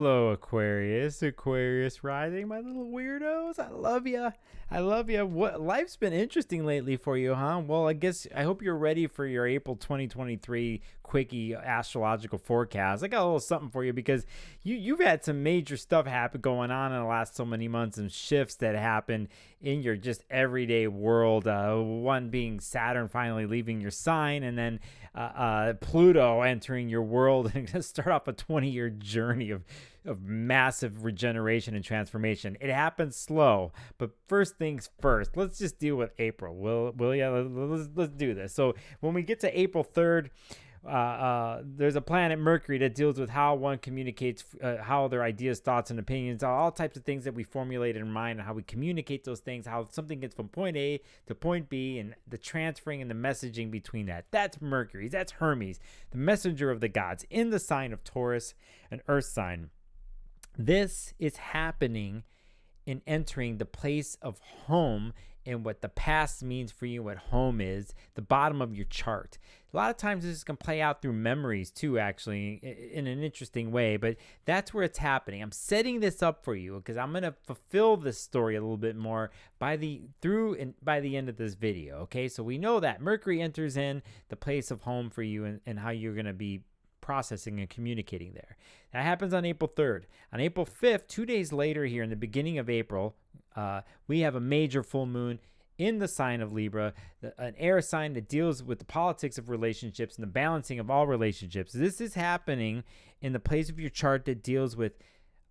Hello, Aquarius rising, my little weirdos. I love ya. I love ya. What life's been interesting lately for you, huh? Well, I hope you're ready for your April 2023 quickie astrological forecast. I got a little something for you because you've had some major stuff happen going on in the last so many months and shifts that happened in your just everyday world. One being Saturn finally leaving your sign, and then Pluto entering your world and going to start off a 20-year journey of massive regeneration and transformation. It happens slow, but first things first, let's just deal with April. Will ya? Let's do this. So when we get to April 3rd, there's a planet Mercury that deals with how one communicates, how their ideas, thoughts, and opinions, all types of things that we formulate in our mind, and how we communicate those things, how something gets from point A to point B, and the transferring and the messaging between that. That's Mercury. That's Hermes, the messenger of the gods, in the sign of Taurus, an earth sign. This is happening in entering the place of home and what the past means for you, what home is, the bottom of your chart. A lot of times this can play out through memories too, actually, in an interesting way, but that's where it's happening. I'm setting this up for you because I'm going to fulfill this story a little bit more by the end of this video, okay? So we know that Mercury enters in the place of home for you and how you're going to be processing and communicating there. That happens on April 3rd. On April 5th, 2 days later here in the beginning of April, we have a major full moon in the sign of Libra, an air sign that deals with the politics of relationships and the balancing of all relationships. This is happening in the place of your chart that deals with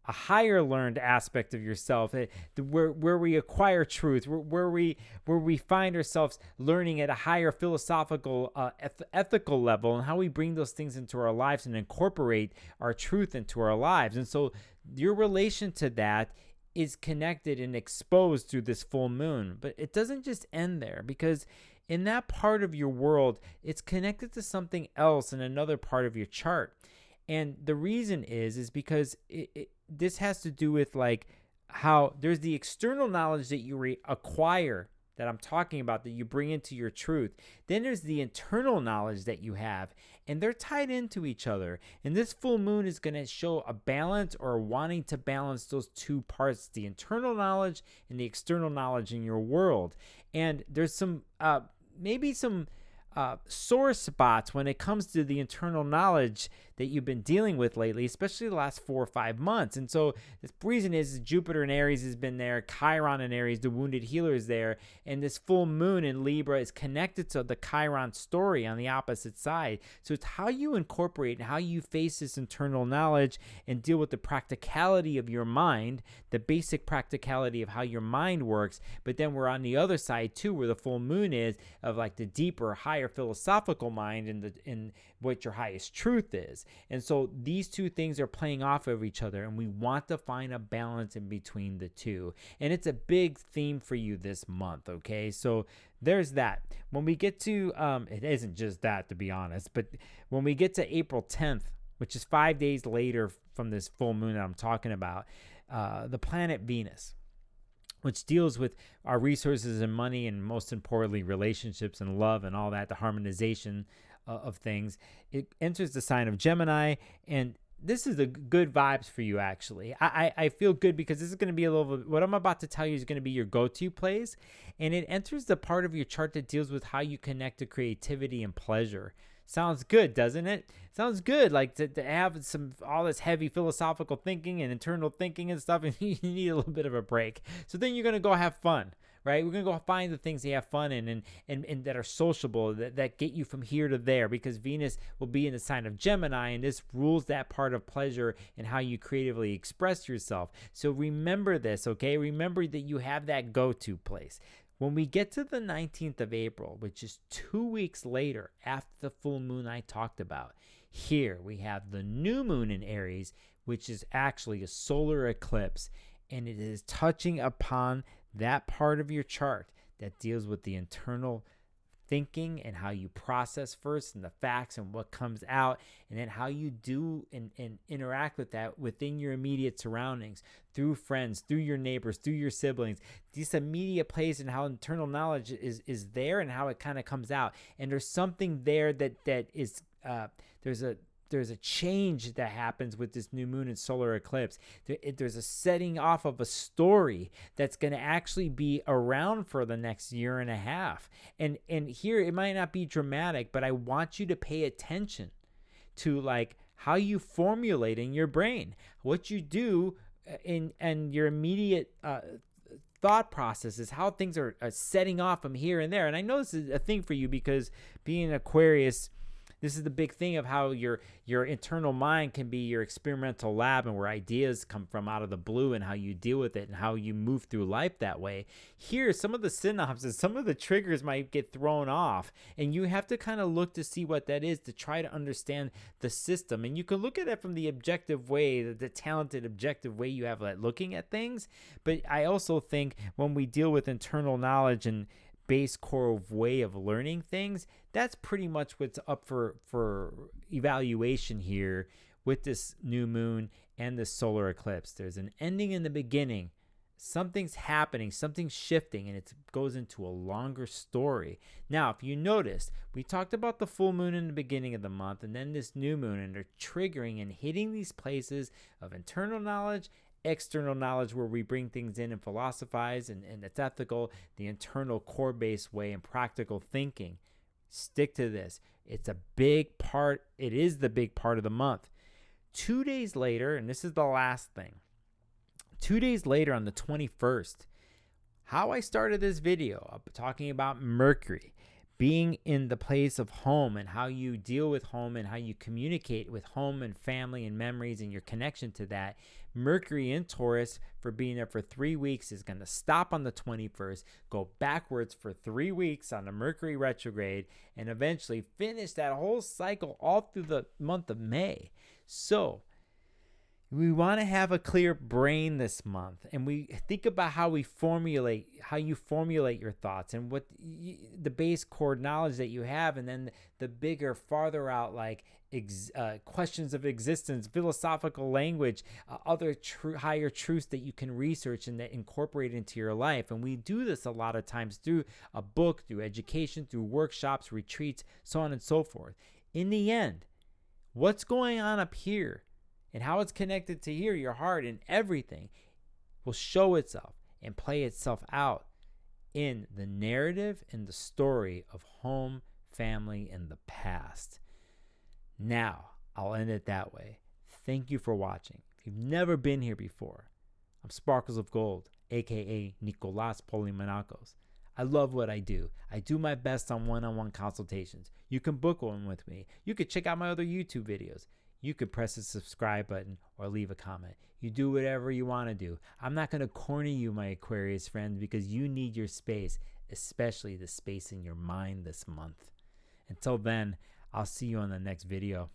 a higher learned aspect of yourself, where we acquire truth, where we find ourselves learning at a higher philosophical, ethical level, and how we bring those things into our lives and incorporate our truth into our lives. And so your relation to that is connected and exposed through this full moon. But it doesn't just end there, because in that part of your world, it's connected to something else in another part of your chart. And the reason is because this has to do with like how there's the external knowledge that you acquire that I'm talking about, that you bring into your truth. Then there's the internal knowledge that you have, and they're tied into each other. And this full moon is going to show a balance, or wanting to balance those two parts, the internal knowledge and the external knowledge in your world. And there's some maybe some sore spots when it comes to the internal knowledge that you've been dealing with lately, especially the last 4 or 5 months. And so the reason is Jupiter in Aries has been there, Chiron in Aries, the wounded healer is there, and this full moon in Libra is connected to the Chiron story on the opposite side. So it's how you incorporate and how you face this internal knowledge and deal with the practicality of your mind, the basic practicality of how your mind works. But then we're on the other side too, where the full moon is, of like the deeper, higher philosophical mind in what your highest truth is. And so these two things are playing off of each other, and we want to find a balance in between the two. And it's a big theme for you this month, okay? So there's that. When we get to, it isn't just that, to be honest, but when we get to April 10th, which is 5 days later from this full moon that I'm talking about, the planet Venus, which deals with our resources and money, and most importantly, relationships and love and all that, the harmonization of things. It enters the sign of Gemini, and this is the good vibes for you, actually. I feel good because this is going to be a little bit, what I'm about to tell you is going to be your go-to place, and it enters the part of your chart that deals with how you connect to creativity and pleasure. Sounds good, doesn't it? Sounds good, like to have all this heavy philosophical thinking and internal thinking and stuff, and you need a little bit of a break. So then you're going to go have fun, right? We're going to go find the things you have fun in and that are sociable, that get you from here to there, because Venus will be in the sign of Gemini, and this rules that part of pleasure and how you creatively express yourself. So remember this, okay? Remember that you have that go-to place. When we get to the 19th of April, which is 2 weeks later after the full moon I talked about, here we have the new moon in Aries, which is actually a solar eclipse, and it is touching upon that part of your chart that deals with the internal thinking and how you process first, and the facts and what comes out, and then how you do and interact with that within your immediate surroundings, through friends, through your neighbors, through your siblings. This immediate place and how internal knowledge is there, and how it kind of comes out. And there's something there that is there's a there's a change that happens with this new moon and solar eclipse. There's a setting off of a story that's going to actually be around for the next year and a half. And here it might not be dramatic, but I want you to pay attention to like how you formulate in your brain, what you do in your immediate thought processes, how things are setting off from here and there. And I know this is a thing for you because being an Aquarius, this is the big thing of how your internal mind can be your experimental lab and where ideas come from out of the blue and how you deal with it and how you move through life that way. Here, some of the synapses, some of the triggers might get thrown off, and you have to kind of look to see what that is to try to understand the system. And you can look at it from the objective way, the talented objective way you have at looking at things. But I also think when we deal with internal knowledge and base core way of learning things, that's pretty much what's up for evaluation here with this new moon and this solar eclipse. There's an ending in the beginning. Something's happening, something's shifting, and it goes into a longer story. Now, if you noticed, we talked about the full moon in the beginning of the month and then this new moon, and they're triggering and hitting these places of internal knowledge, external knowledge, where we bring things in and philosophize, and it's ethical, the internal core-based way and practical thinking. Stick to this. It's a big part. It is the big part of the month. 2 days later, and this is the last thing, 2 days later on the 21st, how I started this video talking about Mercury being in the place of home and how you deal with home and how you communicate with home and family and memories and your connection to that. Mercury in Taurus, for being there for 3 weeks, is going to stop on the 21st, go backwards for 3 weeks on the Mercury retrograde, and eventually finish that whole cycle all through the month of May. So we want to have a clear brain this month, and we think about how you formulate your thoughts and what the base core knowledge that you have, and then the bigger, farther out, like questions of existence, philosophical language, other higher truths that you can research and that incorporate into your life. And we do this a lot of times through a book, through education, through workshops, retreats, so on and so forth. In the end, what's going on up here and how it's connected to here, your heart and everything, will show itself and play itself out in the narrative and the story of home, family, and the past. Now, I'll end it that way. Thank you for watching. If you've never been here before, I'm Sparkles of Gold, aka Nicolas Polymenakos. I love what I do. I do my best on one-on-one consultations. You can book one with me. You could check out my other YouTube videos. You could press the subscribe button or leave a comment. You do whatever you want to do. I'm not going to corner you, my Aquarius friends, because you need your space, especially the space in your mind this month. Until then, I'll see you on the next video.